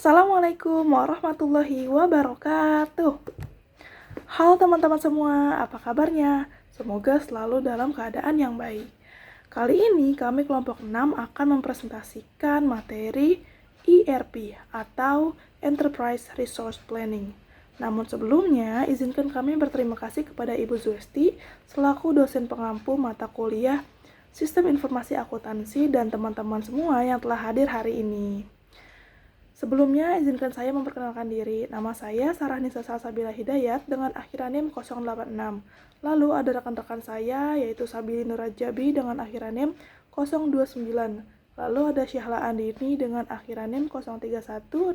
Assalamualaikum warahmatullahi wabarakatuh. Halo teman-teman semua, apa kabarnya? Semoga selalu dalam keadaan yang baik. Kali ini kami kelompok 6 akan mempresentasikan materi ERP atau Enterprise Resource Planning. Namun sebelumnya, izinkan kami berterima kasih kepada Ibu Zwesti selaku dosen pengampu mata kuliah Sistem Informasi Akuntansi dan teman-teman semua yang telah hadir hari ini. Sebelumnya, izinkan saya memperkenalkan diri. Nama saya Sarah Nisa Salsabila Hidayat dengan akhiran NIM 086. Lalu ada rekan-rekan saya yaitu Sabili Nurajabi dengan akhiran NIM 029. Lalu ada Syahla Andini dengan akhiran NIM 031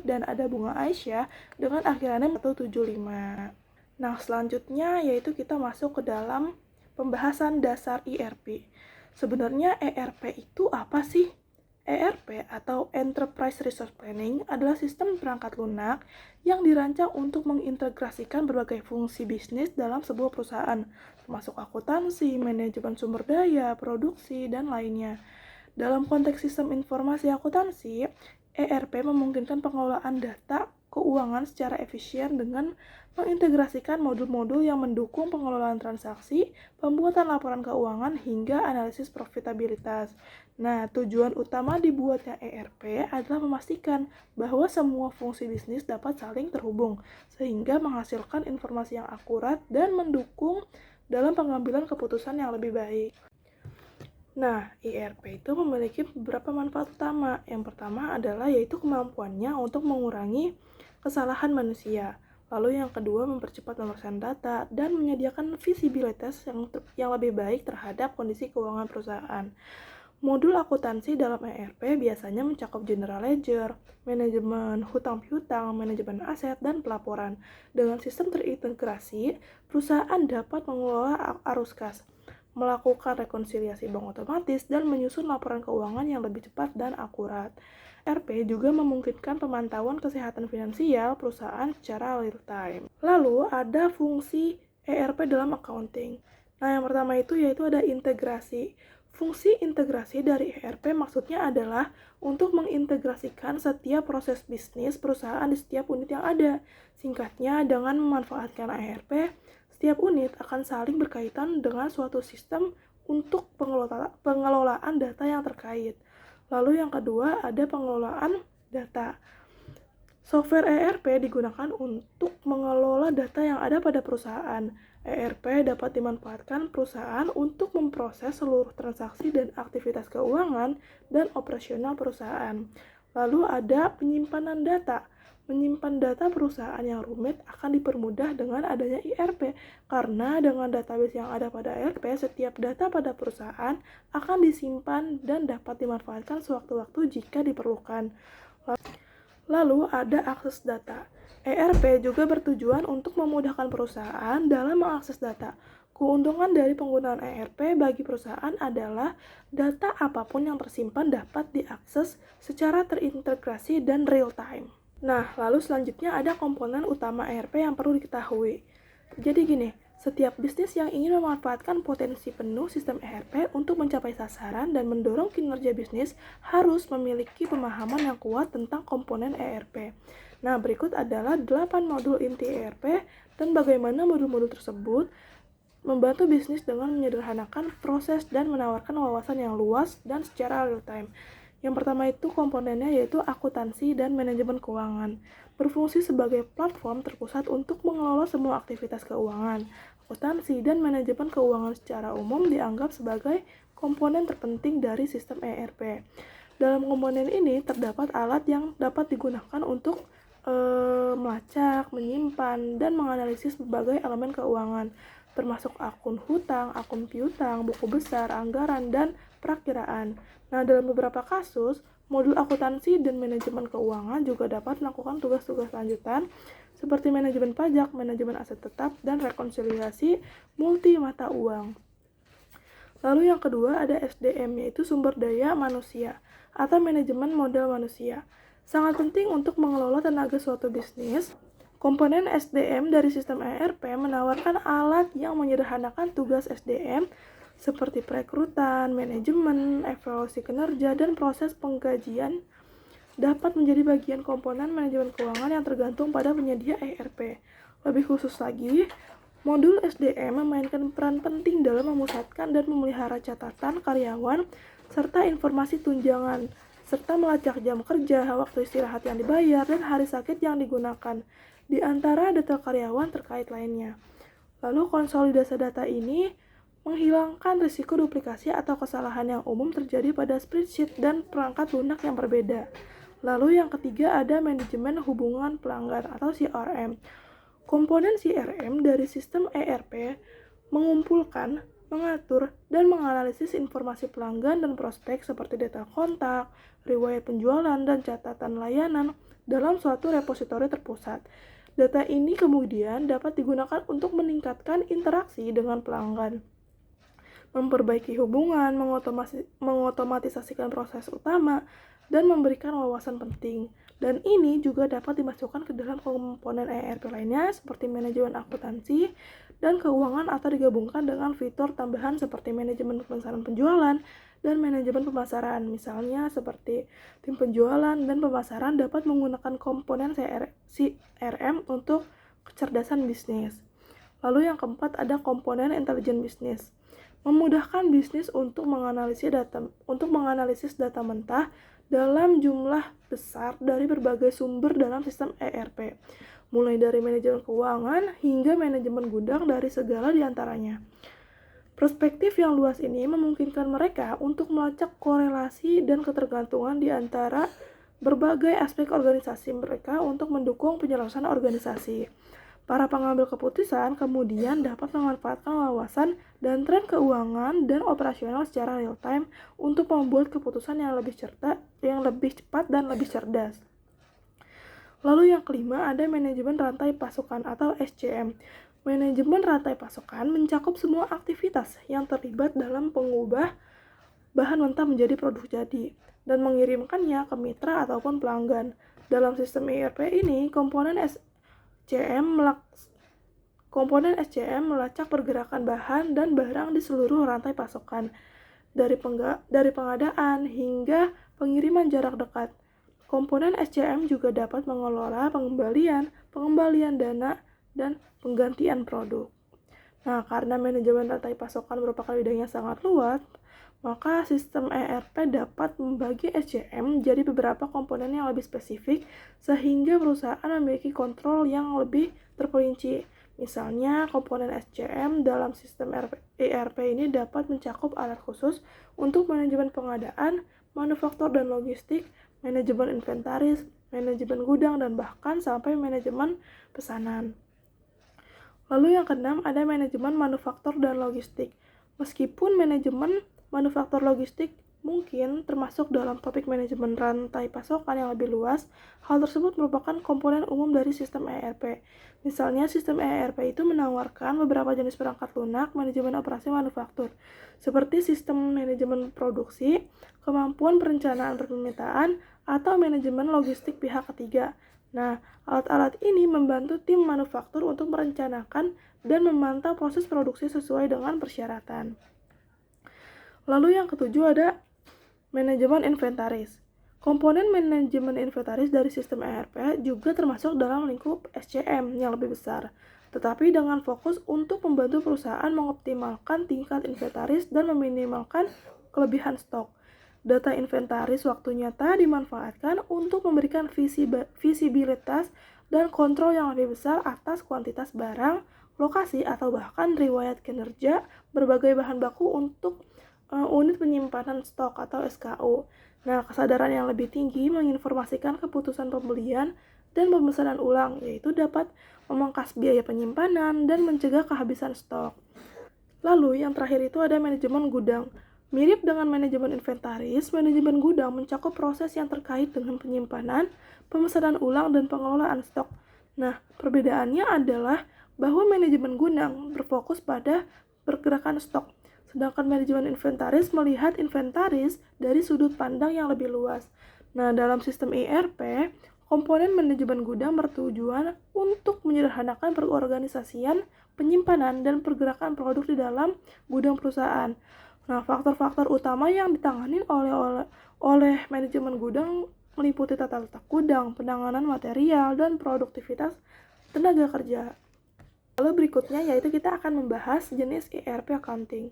dan ada Bunga Aisyah dengan akhiran NIM 175. Nah, selanjutnya yaitu kita masuk ke dalam pembahasan dasar ERP. Sebenarnya ERP itu apa sih? ERP atau Enterprise Resource Planning adalah sistem perangkat lunak yang dirancang untuk mengintegrasikan berbagai fungsi bisnis dalam sebuah perusahaan, termasuk akuntansi, manajemen sumber daya, produksi, dan lainnya. Dalam konteks sistem informasi akuntansi, ERP memungkinkan pengelolaan data keuangan secara efisien dengan mengintegrasikan modul-modul yang mendukung pengelolaan transaksi, pembuatan laporan keuangan, hingga analisis profitabilitas. Nah, tujuan utama dibuatnya ERP adalah memastikan bahwa semua fungsi bisnis dapat saling terhubung, sehingga menghasilkan informasi yang akurat dan mendukung dalam pengambilan keputusan yang lebih baik. Nah, ERP itu memiliki beberapa manfaat utama. Yang pertama adalah yaitu kemampuannya untuk mengurangi kesalahan manusia. Lalu yang kedua, mempercepat pemrosesan data dan menyediakan visibilitas yang lebih baik terhadap kondisi keuangan perusahaan. Modul akuntansi dalam ERP biasanya mencakup general ledger, manajemen hutang piutang, manajemen aset, dan pelaporan. Dengan sistem terintegrasi, perusahaan dapat mengelola arus kas, melakukan rekonsiliasi bank otomatis, dan menyusun laporan keuangan yang lebih cepat dan akurat. ERP juga memungkinkan pemantauan kesehatan finansial perusahaan secara real time. Lalu ada fungsi ERP dalam accounting. Nah, yang pertama itu yaitu ada integrasi. Fungsi integrasi dari ERP maksudnya adalah untuk mengintegrasikan setiap proses bisnis perusahaan di setiap unit yang ada. Singkatnya, dengan memanfaatkan ERP, setiap unit akan saling berkaitan dengan suatu sistem untuk pengelolaan data yang terkait. Lalu yang kedua ada pengelolaan data. Software ERP digunakan untuk mengelola data yang ada pada perusahaan. ERP dapat dimanfaatkan perusahaan untuk memproses seluruh transaksi dan aktivitas keuangan dan operasional perusahaan. Lalu ada penyimpanan data. Menyimpan data perusahaan yang rumit akan dipermudah dengan adanya ERP, karena dengan database yang ada pada ERP, setiap data pada perusahaan akan disimpan dan dapat dimanfaatkan sewaktu-waktu jika diperlukan. Lalu ada akses data. ERP juga bertujuan untuk memudahkan perusahaan dalam mengakses data. Keuntungan dari penggunaan ERP bagi perusahaan adalah data apapun yang tersimpan dapat diakses secara terintegrasi dan real time. Nah, lalu selanjutnya ada komponen utama ERP yang perlu diketahui. Jadi gini, setiap bisnis yang ingin memanfaatkan potensi penuh sistem ERP untuk mencapai sasaran dan mendorong kinerja bisnis harus memiliki pemahaman yang kuat tentang komponen ERP. Nah, berikut adalah 8 modul inti ERP dan bagaimana modul-modul tersebut membantu bisnis dengan menyederhanakan proses dan menawarkan wawasan yang luas dan secara real time. Yang pertama itu komponennya yaitu akuntansi dan manajemen keuangan. Berfungsi sebagai platform terpusat untuk mengelola semua aktivitas keuangan. Akuntansi dan manajemen keuangan secara umum dianggap sebagai komponen terpenting dari sistem ERP. Dalam komponen ini terdapat alat yang dapat digunakan untuk melacak, menyimpan, dan menganalisis berbagai elemen keuangan, termasuk akun hutang, akun piutang, buku besar, anggaran, dan perakiraan. Nah, dalam beberapa kasus, modul akuntansi dan manajemen keuangan juga dapat melakukan tugas-tugas lanjutan seperti manajemen pajak, manajemen aset tetap, dan rekonsiliasi multi mata uang. Lalu yang kedua ada SDM, yaitu sumber daya manusia atau manajemen modal manusia. Sangat penting untuk mengelola tenaga suatu bisnis. Komponen SDM dari sistem ERP menawarkan alat yang menyederhanakan tugas SDM seperti perekrutan, manajemen, evaluasi kinerja, dan proses penggajian dapat menjadi bagian komponen manajemen keuangan yang tergantung pada penyedia ERP. Lebih khusus lagi, modul SDM memainkan peran penting dalam memusatkan dan memelihara catatan karyawan serta informasi tunjangan, serta melacak jam kerja, waktu istirahat yang dibayar, dan hari sakit yang digunakan, di antara detail karyawan terkait lainnya. Lalu konsolidasi data ini menghilangkan risiko duplikasi atau kesalahan yang umum terjadi pada spreadsheet dan perangkat lunak yang berbeda. Lalu yang ketiga ada manajemen hubungan pelanggan atau CRM. Komponen CRM dari sistem ERP mengumpulkan, mengatur, dan menganalisis informasi pelanggan dan prospek seperti data kontak, riwayat penjualan, dan catatan layanan dalam suatu repositori terpusat. Data ini kemudian dapat digunakan untuk meningkatkan interaksi dengan pelanggan, memperbaiki hubungan, mengotomatisasikan proses utama, dan memberikan wawasan penting. Dan ini juga dapat dimasukkan ke dalam komponen ERP lainnya seperti manajemen akuntansi dan keuangan atau digabungkan dengan fitur tambahan seperti manajemen pemesanan penjualan dan manajemen pemasaran. Misalnya seperti tim penjualan dan pemasaran dapat menggunakan komponen CRM untuk kecerdasan bisnis. Lalu yang keempat ada komponen intelijen bisnis. Memudahkan bisnis untuk menganalisis data mentah dalam jumlah besar dari berbagai sumber dalam sistem ERP, mulai dari manajemen keuangan hingga manajemen gudang dari segala diantaranya. Perspektif yang luas ini memungkinkan mereka untuk melacak korelasi dan ketergantungan di antara berbagai aspek organisasi mereka untuk mendukung penyelesaian organisasi. Para pengambil keputusan kemudian dapat memanfaatkan wawasan dan tren keuangan dan operasional secara real time untuk membuat keputusan yang lebih cepat dan lebih cerdas. Lalu yang kelima ada manajemen rantai pasokan atau SCM. Manajemen rantai pasokan mencakup semua aktivitas yang terlibat dalam pengubah bahan mentah menjadi produk jadi dan mengirimkannya ke mitra ataupun pelanggan. Dalam sistem ERP ini, komponen SCM melacak pergerakan bahan dan barang di seluruh rantai pasokan, dari pengadaan hingga pengiriman jarak dekat. Komponen SCM juga dapat mengelola pengembalian dana, dan penggantian produk. Nah, karena manajemen rantai pasokan merupakan bidang yang sangat luas, maka sistem ERP dapat membagi SCM menjadi beberapa komponen yang lebih spesifik sehingga perusahaan memiliki kontrol yang lebih terperinci. Misalnya, komponen SCM dalam sistem ERP ini dapat mencakup alat khusus untuk manajemen pengadaan, manufaktur dan logistik, manajemen inventaris, manajemen gudang, dan bahkan sampai manajemen pesanan. Lalu yang keenam ada manajemen manufaktur dan logistik. Meskipun manajemen manufaktur logistik mungkin termasuk dalam topik manajemen rantai pasokan yang lebih luas, hal tersebut merupakan komponen umum dari sistem ERP. Misalnya, sistem ERP itu menawarkan beberapa jenis perangkat lunak manajemen operasi manufaktur, seperti sistem manajemen produksi, kemampuan perencanaan permintaan, atau manajemen logistik pihak ketiga. Nah, alat-alat ini membantu tim manufaktur untuk merencanakan dan memantau proses produksi sesuai dengan persyaratan. Lalu yang ketujuh ada manajemen inventaris. Komponen manajemen inventaris dari sistem ERP juga termasuk dalam lingkup SCM yang lebih besar, tetapi dengan fokus untuk membantu perusahaan mengoptimalkan tingkat inventaris dan meminimalkan kelebihan stok. Data inventaris waktu nyata dimanfaatkan untuk memberikan visibilitas dan kontrol yang lebih besar atas kuantitas barang, lokasi, atau bahkan riwayat kinerja berbagai bahan baku untuk unit penyimpanan stok atau SKU. Nah, kesadaran yang lebih tinggi menginformasikan keputusan pembelian dan pemesanan ulang, yaitu dapat memangkas biaya penyimpanan dan mencegah kehabisan stok. Lalu, yang terakhir itu ada manajemen gudang. Mirip dengan manajemen inventaris, manajemen gudang mencakup proses yang terkait dengan penyimpanan, pemesanan ulang, dan pengelolaan stok. Nah, perbedaannya adalah bahwa manajemen gudang berfokus pada pergerakan stok, sedangkan manajemen inventaris melihat inventaris dari sudut pandang yang lebih luas. Nah, dalam sistem ERP, komponen manajemen gudang bertujuan untuk menyederhanakan perorganisasian, penyimpanan, dan pergerakan produk di dalam gudang perusahaan. Nah, faktor-faktor utama yang ditangani oleh manajemen gudang meliputi tata letak gudang, penanganan material, dan produktivitas tenaga kerja. Lalu berikutnya yaitu kita akan membahas jenis ERP accounting.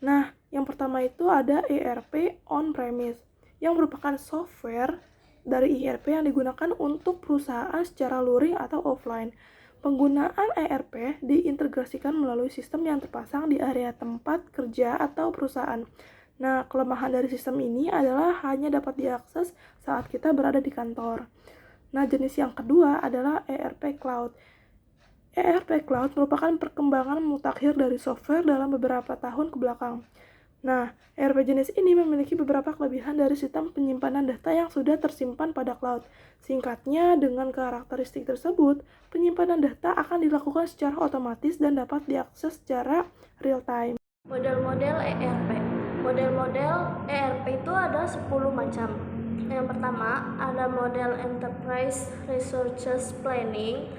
Nah, yang pertama itu ada ERP on-premise, yang merupakan software dari ERP yang digunakan untuk perusahaan secara luring atau offline. Penggunaan ERP diintegrasikan melalui sistem yang terpasang di area tempat kerja atau perusahaan. Nah, kelemahan dari sistem ini adalah hanya dapat diakses saat kita berada di kantor. Nah, jenis yang kedua adalah ERP Cloud. ERP Cloud merupakan perkembangan mutakhir dari software dalam beberapa tahun ke belakang. Nah, ERP jenis ini memiliki beberapa kelebihan dari sistem penyimpanan data yang sudah tersimpan pada cloud. Singkatnya, dengan karakteristik tersebut, penyimpanan data akan dilakukan secara otomatis dan dapat diakses secara real time. Model-model ERP. Model-model ERP itu ada 10 macam. Yang pertama, ada model Enterprise Resources Planning,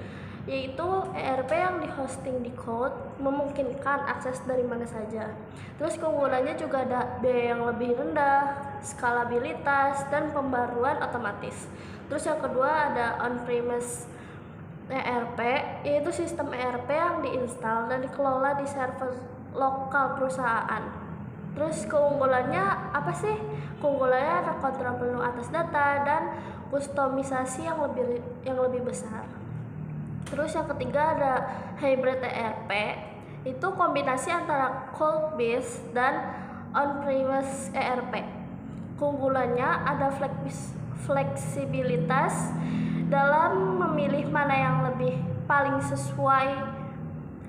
yaitu ERP yang dihosting di cloud, memungkinkan akses dari mana saja. Terus keunggulannya juga ada biaya yang lebih rendah, skalabilitas, dan pembaruan otomatis. Terus yang kedua ada on-premise ERP, yaitu sistem ERP yang diinstal dan dikelola di server lokal perusahaan. Terus keunggulannya apa sih? Keunggulannya ada kontrol penuh atas data dan kustomisasi yang lebih besar. Terus yang ketiga ada hybrid ERP, itu kombinasi antara cloud based dan on-premise ERP. Keunggulannya ada fleksibilitas dalam memilih mana yang paling sesuai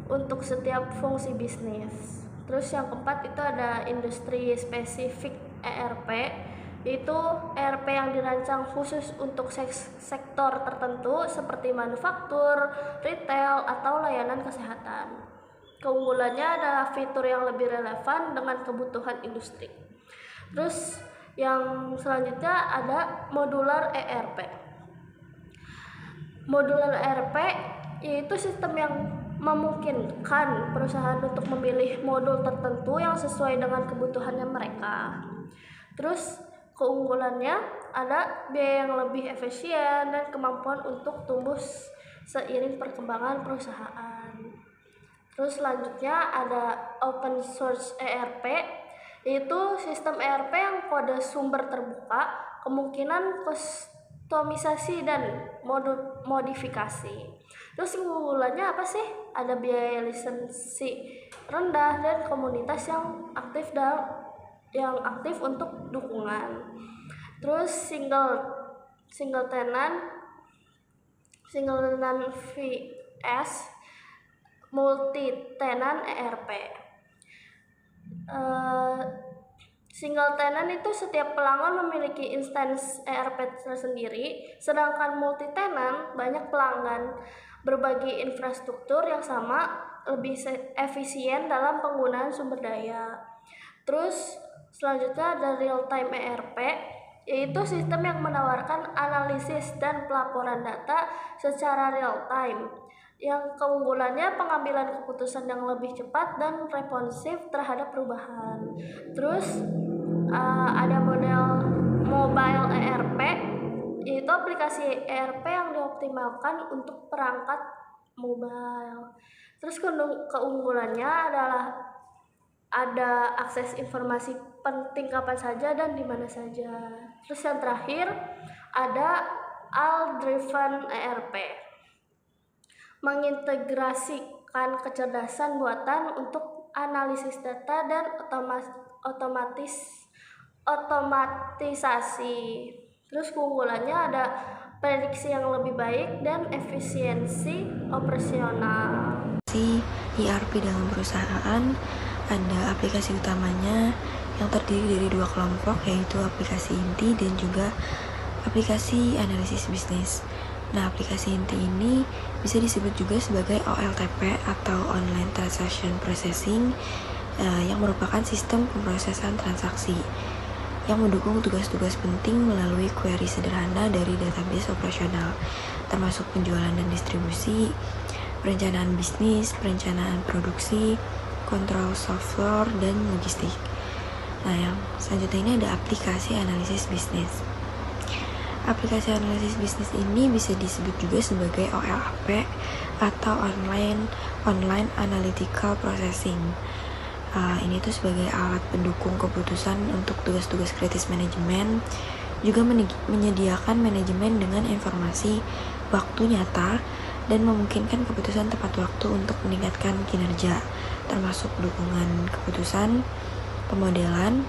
untuk setiap fungsi bisnis. Terus yang keempat itu ada industri spesifik ERP, yaitu ERP yang dirancang khusus untuk sektor tertentu seperti manufaktur, retail, atau layanan kesehatan. Keunggulannya ada fitur yang lebih relevan dengan kebutuhan industri. Terus yang selanjutnya ada modular ERP. Modular ERP yaitu sistem yang memungkinkan perusahaan untuk memilih modul tertentu yang sesuai dengan kebutuhannya mereka. Terus keunggulannya ada biaya yang lebih efisien dan kemampuan untuk tumbuh seiring perkembangan perusahaan. Terus selanjutnya ada open source ERP, yaitu sistem ERP yang kode sumber terbuka, kemungkinan kustomisasi dan modifikasi. Terus keunggulannya apa sih? Ada biaya lisensi rendah dan komunitas yang aktif untuk dukungan. Terus single tenant vs multi tenant ERP. Single tenant itu setiap pelanggan memiliki instansi ERP tersendiri, sedangkan multi tenant banyak pelanggan berbagi infrastruktur yang sama, lebih efisien dalam penggunaan sumber daya. Terus selanjutnya ada real time ERP, yaitu sistem yang menawarkan analisis dan pelaporan data secara real time. Yang keunggulannya pengambilan keputusan yang lebih cepat dan responsif terhadap perubahan. Terus ada model mobile ERP, yaitu aplikasi ERP yang dioptimalkan untuk perangkat mobile. Terus keunggulannya adalah ada akses informasi penting kapan saja dan di mana saja. Terus yang terakhir ada AI-driven ERP, mengintegrasikan kecerdasan buatan untuk analisis data dan otomatisasi. Terus keunggulannya ada prediksi yang lebih baik dan efisiensi operasional. ERP dalam perusahaan ada aplikasi utamanya yang terdiri dari dua kelompok, yaitu aplikasi inti dan juga aplikasi analisis bisnis. Nah, aplikasi inti ini bisa disebut juga sebagai OLTP atau Online Transaction Processing, yang merupakan sistem pemrosesan transaksi yang mendukung tugas-tugas penting melalui query sederhana dari database operasional, termasuk penjualan dan distribusi, perencanaan bisnis, perencanaan produksi, kontrol software, dan logistik. Nah, yang selanjutnya ini ada aplikasi analisis bisnis. Aplikasi analisis bisnis ini bisa disebut juga sebagai OLAP atau Online Analytical Processing. Ini tuh sebagai alat pendukung keputusan untuk tugas-tugas kritis manajemen, juga menyediakan manajemen dengan informasi waktu nyata dan memungkinkan keputusan tepat waktu untuk meningkatkan kinerja, termasuk dukungan keputusan, pemodelan,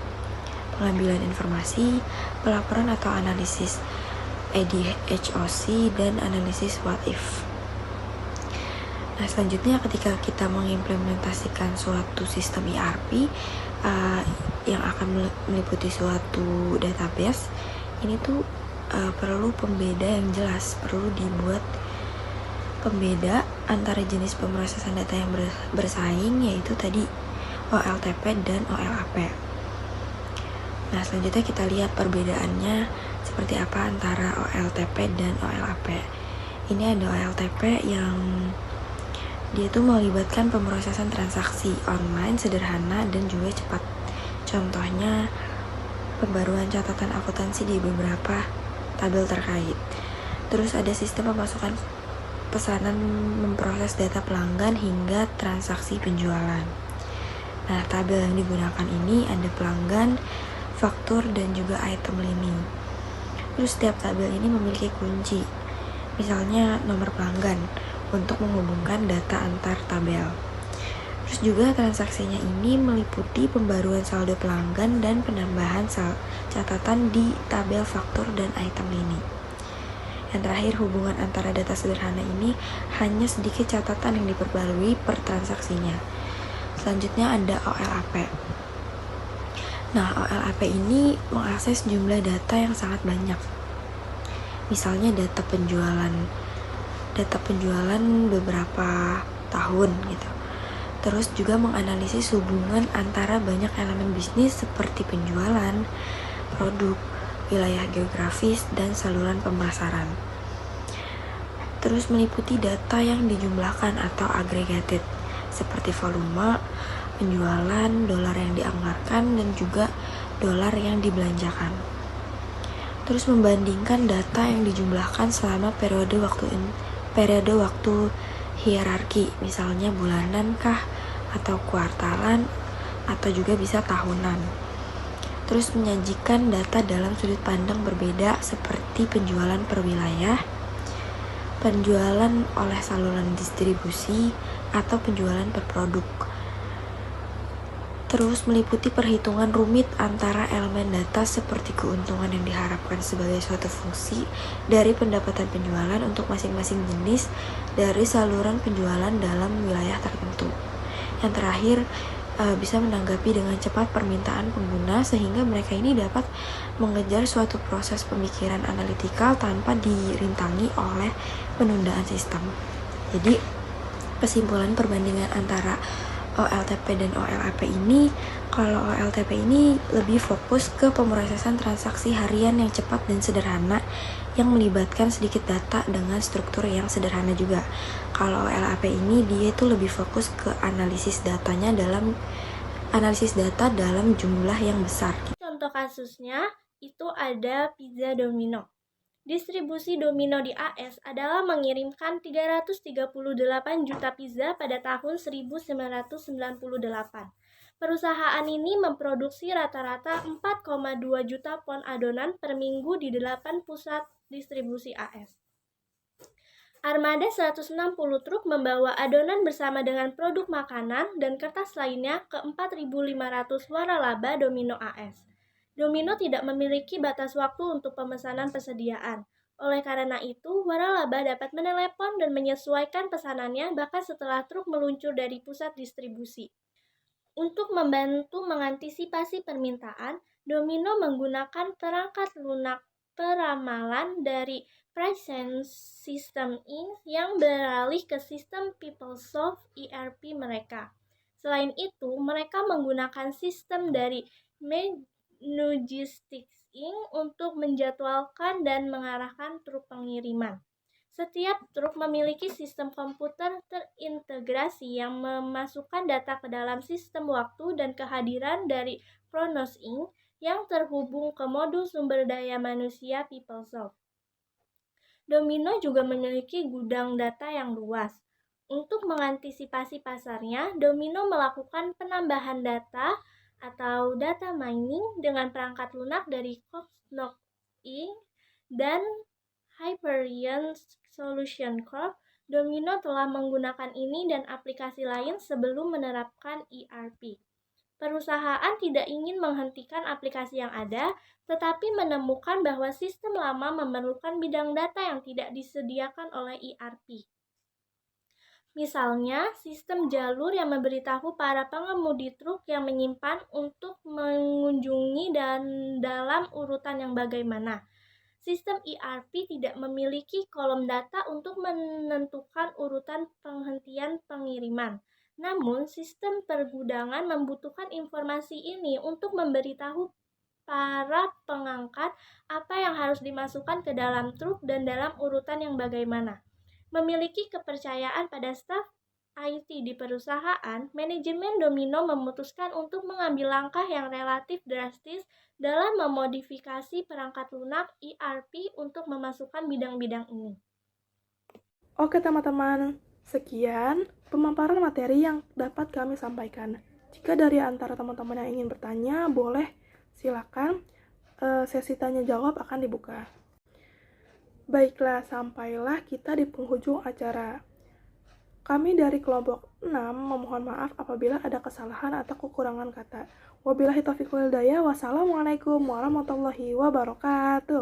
pengambilan informasi, pelaporan atau analisis ADHOC, dan analisis what if. Nah, selanjutnya ketika kita mengimplementasikan suatu sistem ERP yang akan meliputi suatu database, ini tuh perlu pembeda yang jelas, perlu dibuat pembeda antara jenis pemrosesan data yang bersaing, yaitu tadi OLTP dan OLAP. Nah, selanjutnya kita lihat perbedaannya seperti apa antara OLTP dan OLAP. Ini ada OLTP yang dia tuh melibatkan pemrosesan transaksi online sederhana dan juga cepat. Contohnya, pembaruan catatan akuntansi di beberapa tabel terkait. Terus ada sistem pemasukan pesanan memproses data pelanggan hingga transaksi penjualan. Nah, tabel yang digunakan ini ada pelanggan, faktur, dan juga item lini. Terus setiap tabel ini memiliki kunci, misalnya nomor pelanggan, untuk menghubungkan data antar tabel. Terus juga transaksinya ini meliputi pembaruan saldo pelanggan dan penambahan catatan di tabel faktur dan item lini. Yang terakhir, hubungan antara data sederhana ini hanya sedikit catatan yang diperbarui per transaksinya. Selanjutnya ada OLAP. Nah, OLAP ini mengakses jumlah data yang sangat banyak. Misalnya data penjualan beberapa tahun gitu. Terus juga menganalisis hubungan antara banyak elemen bisnis seperti penjualan, produk, wilayah geografis, dan saluran pemasaran. Terus meliputi data yang dijumlahkan atau aggregated, seperti volume, penjualan, dolar yang dianggarkan, dan juga dolar yang dibelanjakan. Terus membandingkan data yang dijumlahkan selama periode waktu hierarki, misalnya bulanan kah, atau kuartalan, atau juga bisa tahunan. Terus menyajikan data dalam sudut pandang berbeda seperti penjualan per wilayah, penjualan oleh saluran distribusi, atau penjualan per produk. Terus meliputi perhitungan rumit antara elemen data seperti keuntungan yang diharapkan sebagai suatu fungsi dari pendapatan penjualan untuk masing-masing jenis dari saluran penjualan dalam wilayah tertentu. Yang terakhir, bisa menanggapi dengan cepat permintaan pengguna sehingga mereka ini dapat mengejar suatu proses pemikiran analitikal tanpa dirintangi oleh penundaan sistem. Jadi, kesimpulan perbandingan antara OLTP dan OLAP ini, kalau OLTP ini lebih fokus ke pemrosesan transaksi harian yang cepat dan sederhana yang melibatkan sedikit data dengan struktur yang sederhana juga. Kalau OLAP ini dia itu lebih fokus ke analisis data dalam jumlah yang besar. Contoh kasusnya itu ada Pizza Domino. Distribusi Domino di AS adalah mengirimkan 338 juta pizza pada tahun 1998. Perusahaan ini memproduksi rata-rata 4,2 juta pon adonan per minggu di 8 pusat distribusi AS. Armada 160 truk membawa adonan bersama dengan produk makanan dan kertas lainnya ke 4.500 waralaba Domino AS. Domino tidak memiliki batas waktu untuk pemesanan persediaan. Oleh karena itu, waralaba dapat menelepon dan menyesuaikan pesanannya bahkan setelah truk meluncur dari pusat distribusi. Untuk membantu mengantisipasi permintaan, Domino menggunakan perangkat lunak peramalan dari Presence System Inc. yang beralih ke sistem PeopleSoft ERP mereka. Selain itu, mereka menggunakan sistem dari Nugistics Inc. untuk menjadwalkan dan mengarahkan truk pengiriman. Setiap truk memiliki sistem komputer terintegrasi yang memasukkan data ke dalam sistem waktu dan kehadiran dari Kronos Inc. yang terhubung ke modul sumber daya manusia PeopleSoft. Domino juga memiliki gudang data yang luas. Untuk mengantisipasi pasarnya, Domino melakukan penambahan data atau data mining dengan perangkat lunak dari Cognos Inc. dan Hyperion Solution Corp. Domino telah menggunakan ini dan aplikasi lain sebelum menerapkan ERP. Perusahaan tidak ingin menghentikan aplikasi yang ada, tetapi menemukan bahwa sistem lama memerlukan bidang data yang tidak disediakan oleh ERP. Misalnya, sistem jalur yang memberitahu para pengemudi truk yang menyimpan untuk mengunjungi dan dalam urutan yang bagaimana. Sistem ERP tidak memiliki kolom data untuk menentukan urutan penghentian pengiriman. Namun, sistem pergudangan membutuhkan informasi ini untuk memberitahu para pengangkat apa yang harus dimasukkan ke dalam truk dan dalam urutan yang bagaimana. Memiliki kepercayaan pada staf IT di perusahaan, manajemen Domino memutuskan untuk mengambil langkah yang relatif drastis dalam memodifikasi perangkat lunak ERP untuk memasukkan bidang-bidang ini. Oke teman-teman, sekian pemaparan materi yang dapat kami sampaikan. Jika dari antara teman-teman yang ingin bertanya, boleh silakan, sesi tanya jawab akan dibuka. Baiklah, sampailah kita di penghujung acara. Kami dari kelompok 6 memohon maaf apabila ada kesalahan atau kekurangan kata. Wabillahi taufiq wal hidayah. Wassalamualaikum warahmatullahi wabarakatuh.